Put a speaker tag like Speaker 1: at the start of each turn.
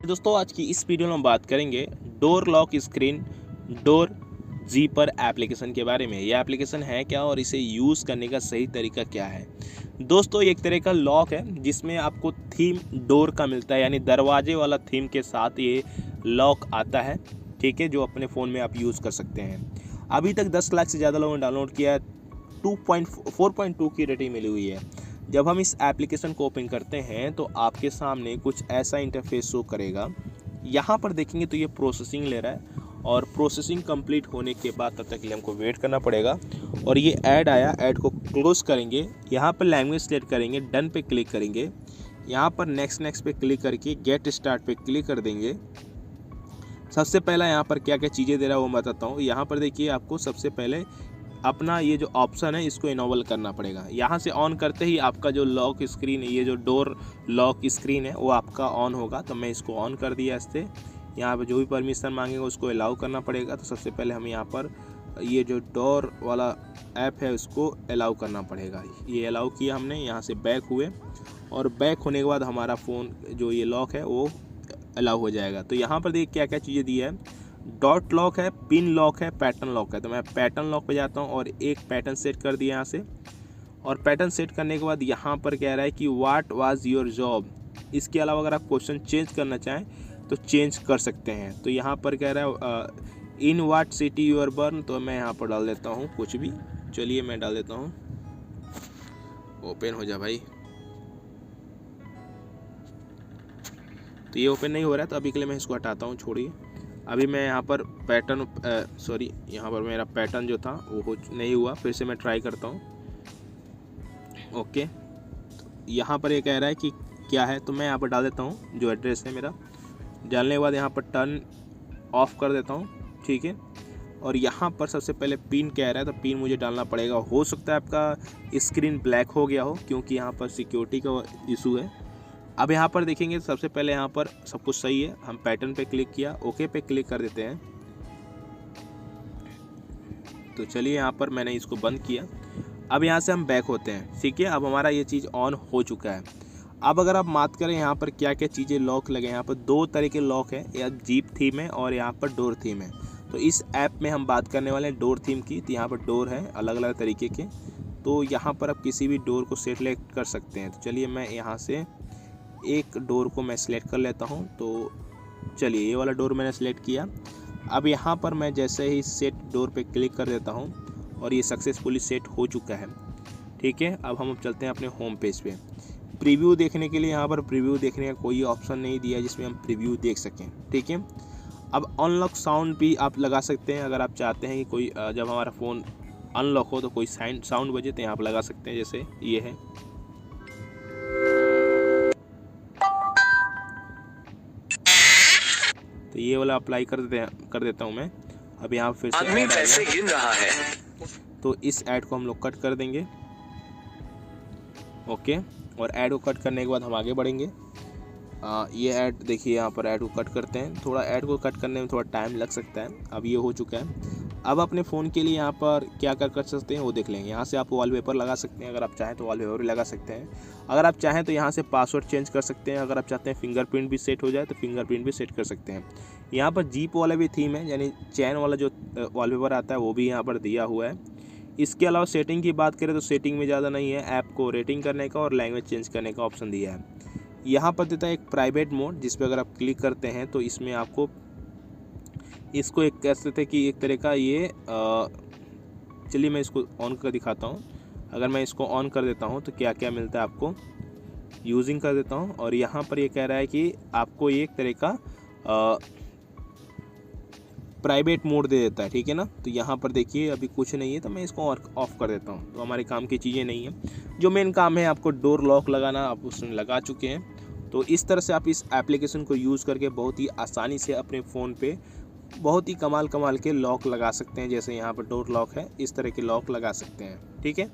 Speaker 1: दोस्तों आज की इस वीडियो में हम बात करेंगे door lock screen door zipper application के बारे में। यह एप्लीकेशन है क्या और इसे यूज़ करने का सही तरीका क्या है। दोस्तों एक तरह का लॉक है जिसमें आपको थीम डोर का मिलता है, यानी दरवाजे वाला थीम के साथ ये लॉक आता है, ठीक है, जो अपने फ़ोन में आप यूज़ कर सकते हैं। अभी तक 10 लाख से ज़्यादा लोगों ने डाउनलोड किया है, 4.2 की रेटिंग मिली हुई है। जब हम इस एप्लीकेशन को ओपन करते हैं तो आपके सामने कुछ ऐसा इंटरफेस शो करेगा। यहाँ पर देखेंगे तो ये प्रोसेसिंग ले रहा है और प्रोसेसिंग कंप्लीट होने के बाद तब तक के लिए हमको वेट करना पड़ेगा। और ये ऐड आया, ऐड को क्लोज करेंगे, यहाँ पर लैंग्वेज सेलेक्ट करेंगे, डन पे क्लिक करेंगे, यहाँ पर नेक्स्ट पे क्लिक करके गेट स्टार्ट पे क्लिक कर देंगे। सबसे पहला यहाँ पर क्या क्या चीज़ें दे रहा है वो मैं बताता हूँ। यहाँ पर देखिए आपको सबसे पहले अपना ये जो ऑप्शन है इसको इनेबल करना पड़ेगा। यहाँ से ऑन करते ही आपका जो लॉक स्क्रीन, ये जो डोर लॉक स्क्रीन है वो आपका ऑन होगा। तो मैं इसको ऑन कर दिया। इससे यहाँ पर जो भी परमिशन मांगेगा उसको अलाउ करना पड़ेगा। तो सबसे पहले हम यहाँ पर ये जो डोर वाला ऐप है उसको अलाउ करना पड़ेगा। ये अलाउ किया हमने, यहाँ से बैक हुए और बैक होने के बाद हमारा फ़ोन जो ये लॉक है वो अलाउ हो जाएगा। तो यहाँ पर देखिए क्या क्या चीज़ें दी है। डॉट लॉक है, पिन लॉक है, पैटर्न लॉक है। तो मैं पैटर्न लॉक पे जाता हूँ और एक पैटर्न सेट कर दिया यहाँ से। और पैटर्न सेट करने के बाद यहाँ पर कह रहा है कि व्हाट वाज योर जॉब। इसके अलावा अगर आप क्वेश्चन चेंज करना चाहें तो चेंज कर सकते हैं। तो यहाँ पर कह रहा है in what city you're born. तो मैं यहाँ पर डाल देता हूँ कुछ भी, चलिए मैं डाल देता हूँ, ओपन हो जा भाई। तो ये ओपन नहीं हो रहा है तो अभी के लिए मैं इसको हटाता हूँ, छोड़िए। अभी मैं यहाँ पर पैटर्न यहाँ पर मेरा पैटर्न जो था वो नहीं हुआ, फिर से मैं ट्राई करता हूँ। ओके, यहाँ पर ये कह रहा है कि क्या है, तो मैं यहाँ पर डाल देता हूँ जो एड्रेस है मेरा। डालने के बाद यहाँ पर टर्न ऑफ कर देता हूँ, ठीक है। और यहाँ पर सबसे पहले पिन कह रहा है, तो पिन मुझे डालना पड़ेगा। हो सकता है आपका स्क्रीन ब्लैक हो गया हो क्योंकि यहाँ पर सिक्योरिटी का इशू है। अब यहाँ पर देखेंगे सबसे पहले यहाँ पर सब कुछ सही है। हम पैटर्न पे क्लिक किया, ओके पे क्लिक कर देते हैं। तो चलिए यहाँ पर मैंने इसको बंद किया। अब यहाँ से हम बैक होते हैं, ठीक है। अब हमारा ये चीज़ ऑन हो चुका है। अब अगर आप बात करें यहाँ पर क्या क्या चीज़ें लॉक लगे, यहाँ पर 2 तरह के लॉक है, या जीप थीम है और यहाँ पर डोर थीम है। तो इस ऐप में हम बात करने वाले हैं डोर थीम की। तो यहाँ पर डोर है अलग अलग तरीके के, तो यहाँ पर आप किसी भी डोर को सेलेक्ट कर सकते हैं। तो चलिए मैं यहाँ से एक डोर को मैं सिलेक्ट कर लेता हूँ। तो चलिए ये वाला डोर मैंने सेलेक्ट किया। अब यहाँ पर मैं जैसे ही सेट डोर पे क्लिक कर देता हूँ और ये सक्सेसफुली सेट हो चुका है, ठीक है। अब हम चलते हैं अपने होम पेज पे। प्रीव्यू देखने के लिए यहाँ पर प्रीव्यू देखने का कोई ऑप्शन नहीं दिया जिसमें हम प्रीव्यू देख सकें, ठीक है। अब अनलॉक साउंड भी आप लगा सकते हैं अगर आप चाहते हैं कि कोई जब हमारा फ़ोन अनलॉक हो तो कोई साउंड बजे, तो यहाँ पर लगा सकते हैं, जैसे ये है। तो ये वाला अप्लाई कर देता हूँ मैं। अब यहाँ फिर से
Speaker 2: आदमी पैसे गिन रहा है,
Speaker 1: तो इस ऐड को हम लोग कट कर देंगे, ओके। और ऐड को कट करने के बाद हम आगे बढ़ेंगे। ये ऐड देखिए, यहाँ पर ऐड को कट करते हैं। थोड़ा ऐड को कट करने में थोड़ा टाइम लग सकता है। अब ये हो चुका है। अब अपने फ़ोन के लिए यहाँ पर क्या कर सकते हैं वो देख लेंगे। यहाँ से आप वॉलपेपर लगा सकते हैं, अगर आप चाहें तो वॉलपेपर भी लगा सकते हैं। अगर आप चाहें तो यहाँ से पासवर्ड चेंज कर सकते हैं। अगर आप चाहते हैं फिंगरप्रिंट भी सेट हो जाए तो फिंगरप्रिंट भी सेट कर सकते हैं। यहाँ पर जीप वाला भी थीम है, यानी चैन वाला जो वॉलपेपर आता है वो भी यहाँ पर दिया हुआ है। इसके अलावा सेटिंग की बात करें तो सेटिंग में ज़्यादा नहीं है। ऐप को रेटिंग करने का और लैंग्वेज चेंज करने का ऑप्शन दिया है। यहाँ पर देता है एक प्राइवेट मोड, जिस पर अगर आप क्लिक करते हैं तो इसमें आपको इसको एक कह सकते हैं कि एक तरह का ये चलिए मैं इसको ऑन कर दिखाता हूँ। अगर मैं इसको ऑन कर देता हूँ तो क्या क्या मिलता है आपको, यूजिंग कर देता हूँ। और यहाँ पर ये कह रहा है कि आपको ये एक तरह का प्राइवेट मोड दे देता है, ठीक है ना। तो यहाँ पर देखिए अभी कुछ नहीं है, तो मैं इसको ऑफ कर देता हूँ। तो हमारे काम की चीज़ें नहीं है। जो मेन काम है आपको डोर लॉक लगाना, आप उसमें लगा चुके हैं। तो इस तरह से आप इस एप्लीकेशन को यूज़ करके बहुत ही आसानी से अपने फ़ोन पे बहुत ही कमाल के लॉक लगा सकते हैं। जैसे यहाँ पर डोर लॉक है, इस तरह के लॉक लगा सकते हैं, ठीक है।